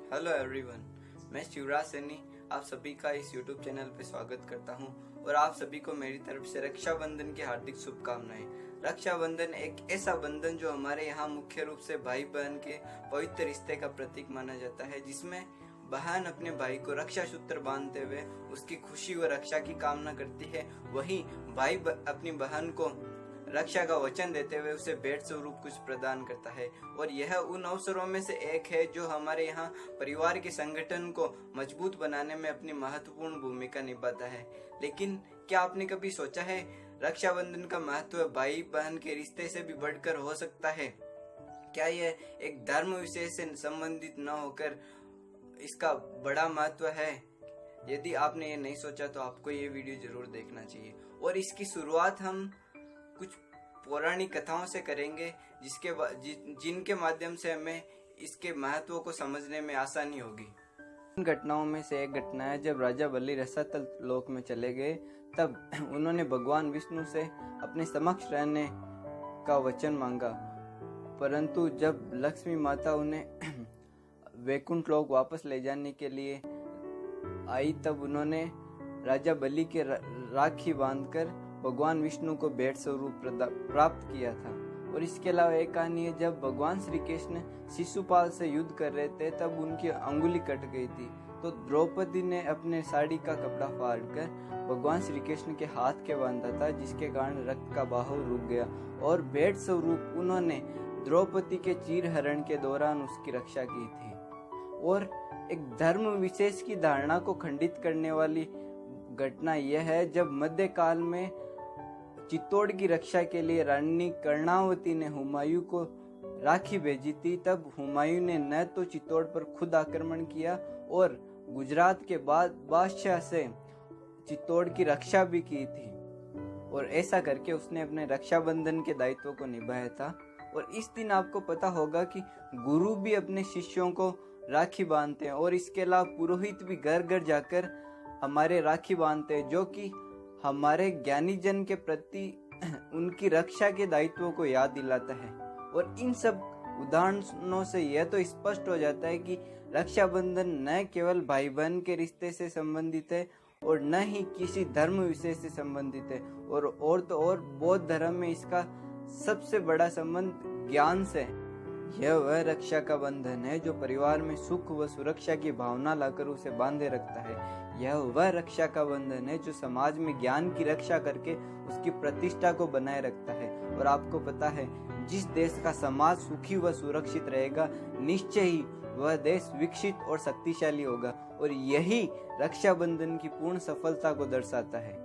Hello everyone, मैं शिवराज सैनी आप सभी का इस यूट्यूब चैनल पे स्वागत करता हूं और आप सभी को मेरी तरफ से रक्षाबंधन की हार्दिक शुभकामनाएं। रक्षाबंधन एक ऐसा बंधन जो हमारे यहाँ मुख्य रूप से भाई बहन के पवित्र रिश्ते का प्रतीक माना जाता है, जिसमें बहन अपने भाई को रक्षा सूत्र बांधते हुए उसकी खुशी व रक्षा की कामना करती है, वहीं भाई अपनी बहन को रक्षा का वचन देते हुए उसे भेंट स्वरूप कुछ प्रदान करता है। और यह उन अवसरों में से एक है जो हमारे यहाँ परिवार के संगठन को मजबूत बनाने में अपनी महत्वपूर्ण भूमिका निभाता है। लेकिन क्या आपने कभी सोचा है रक्षाबंधन का महत्व भाई बहन के रिश्ते से भी बढ़कर हो सकता है? क्या यह एक धर्म विशेष से संबंधित न होकर इसका बड़ा महत्व है? यदि आपने ये नहीं सोचा तो आपको ये वीडियो जरूर देखना चाहिए। और इसकी शुरुआत हम कुछ पौराणिक कथाओं से करेंगे जिनके माध्यम से हमें इसके महत्व को समझने में आसानी होगी। इन घटनाओं में से एक घटना है जब राजा बलि रसातल लोक में चले गए, तब उन्होंने भगवान विष्णु से अपने समक्ष रहने का वचन मांगा, परंतु जब लक्ष्मी माता उन्हें वैकुंठ लोक वापस ले जाने के लिए आई, तब उन्होंने राजा बलि के राखी बांधकर भगवान विष्णु को भेंट स्वरूप प्राप्त किया था। और इसके अलावा एक कहानी है जब भगवान श्री कृष्ण शिशुपाल से युद्ध कर रहे थे, तब उनकी अंगुली कट गई थी, तो द्रौपदी ने अपने साड़ी का कपड़ा फाड़कर भगवान श्री कृष्ण के हाथ के बांधा था, जिसके कारण रक्त का बहाव रुक गया और भेंट स्वरूप उन्होंने द्रौपदी के चीरहरण के दौरान उसकी रक्षा की थी। और एक धर्म विशेष की धारणा को खंडित करने वाली घटना यह है जब मध्यकाल में चित्तौड़ की रक्षा के लिए रानी कर्णावती ने हुमायूं को राखी भेजी थी। तब हुमायूं ने न तो चित्तौड़ पर खुद आक्रमण किया और गुजरात के बाद बादशाह से चित्तौड़ की रक्षा भी की थी, और ऐसा करके उसने अपने रक्षाबंधन के दायित्व को निभाया था। और इस दिन आपको पता होगा कि गुरु भी अपने शिष्यों को राखी बांधते हैं, और इसके अलावा पुरोहित भी घर घर जाकर हमारे राखी बांधते हैं, जो कि हमारे ज्ञानी जन के प्रति उनकी रक्षा के दायित्वों को याद दिलाता है। और इन सब उदाहरणों से यह तो स्पष्ट हो जाता है कि रक्षाबंधन न केवल भाई बहन के रिश्ते से संबंधित है और न ही किसी धर्म विशेष से संबंधित है, और तो और बौद्ध धर्म में इसका सबसे बड़ा संबंध ज्ञान से है। यह वह रक्षा का बंधन है जो परिवार में सुख व सुरक्षा की भावना लाकर उसे बांधे रखता है। यह वह रक्षा का बंधन है जो समाज में ज्ञान की रक्षा करके उसकी प्रतिष्ठा को बनाए रखता है। और आपको पता है, जिस देश का समाज सुखी व सुरक्षित रहेगा, निश्चय ही वह देश विकसित और शक्तिशाली होगा। और यही रक्षाबंधन की पूर्ण सफलता को दर्शाता है।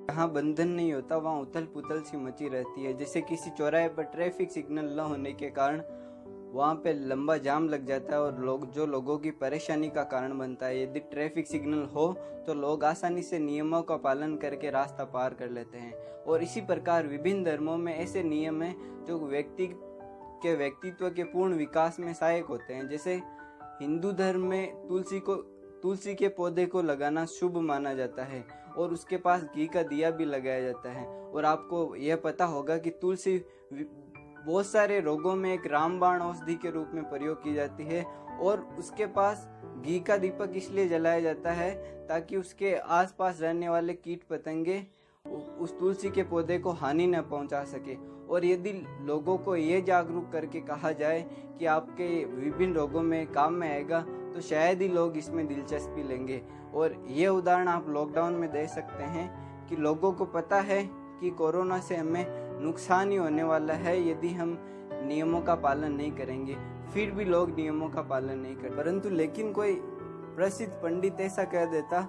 जहाँ बंधन नहीं होता वहाँ उथल पुथल सी मची रहती है। जैसे किसी चौराहे पर ट्रैफिक सिग्नल न होने के कारण वहाँ पे लंबा जाम लग जाता है और लोगों की परेशानी का कारण बनता है। यदि ट्रैफिक सिग्नल हो तो लोग आसानी से नियमों का पालन करके रास्ता पार कर लेते हैं। और इसी प्रकार विभिन्न धर्मों में ऐसे नियम हैं जो व्यक्ति के व्यक्तित्व के पूर्ण विकास में सहायक होते हैं। जैसे हिंदू धर्म में तुलसी के पौधे को लगाना शुभ माना जाता है और उसके पास घी का दिया भी लगाया जाता है। और आपको यह पता होगा कि तुलसी बहुत सारे रोगों में एक रामबाण औषधि के रूप में प्रयोग की जाती है, और उसके पास घी का दीपक इसलिए जलाया जाता है ताकि उसके आसपास रहने वाले कीट पतंगे उस तुलसी के पौधे को हानि न पहुंचा सके। और यदि लोगों को ये जागरूक करके कहा जाए कि आपके विभिन्न रोगों में काम में आएगा, तो शायद ही लोग इसमें दिलचस्पी लेंगे। और ये उदाहरण आप लॉकडाउन में दे सकते हैं कि लोगों को पता है कि कोरोना से हमें नुकसान ही होने वाला है यदि हम नियमों का पालन नहीं करेंगे, फिर भी लोग नियमों का पालन नहीं करते। परंतु लेकिन कोई प्रसिद्ध पंडित ऐसा कह देता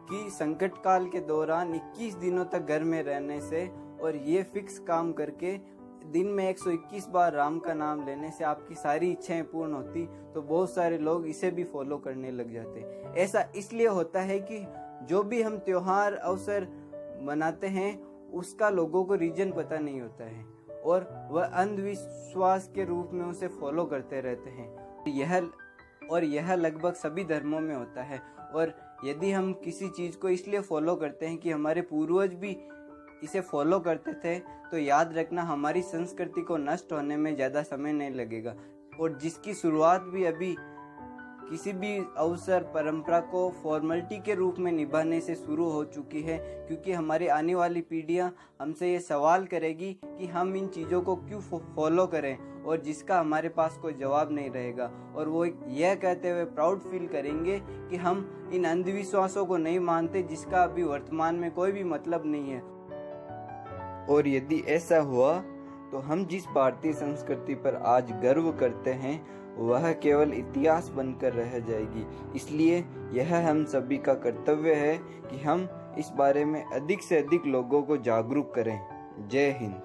कि संकट काल के दौरान 21 दिनों तक घर में रहने से और ये फिक्स काम करके दिन में 121 बार राम का नाम लेने से आपकी सारी इच्छाएं पूर्ण होती, तो बहुत सारे लोग इसे भी फॉलो करने लग जाते। ऐसा इसलिए होता है कि जो भी हम त्योहार अवसर मनाते हैं उसका लोगों को रीजन पता नहीं होता है और वह अंधविश्वास के रूप में उसे फॉलो करते रहते हैं। यह लगभग सभी धर्मों में होता है। और यदि हम किसी चीज को इसलिए फॉलो करते हैं कि हमारे पूर्वज भी इसे फॉलो करते थे, तो याद रखना हमारी संस्कृति को नष्ट होने में ज्यादा समय नहीं लगेगा। और जिसकी शुरुआत भी अभी किसी भी अवसर परंपरा को फॉर्मेलिटी के रूप में निभाने से शुरू हो चुकी है, क्योंकि हमारी आने वाली पीढ़ियां हमसे ये सवाल करेगी कि हम इन चीज़ों को क्यों फॉलो करें, और जिसका हमारे पास कोई जवाब नहीं रहेगा। और वो यह कहते हुए प्राउड फील करेंगे कि हम इन अंधविश्वासों को नहीं मानते, जिसका अभी वर्तमान में कोई भी मतलब नहीं है। और यदि ऐसा हुआ तो हम जिस भारतीय संस्कृति पर आज गर्व करते हैं वह केवल इतिहास बनकर रह जाएगी। इसलिए यह हम सभी का कर्तव्य है कि हम इस बारे में अधिक से अधिक लोगों को जागरूक करें। जय हिंद।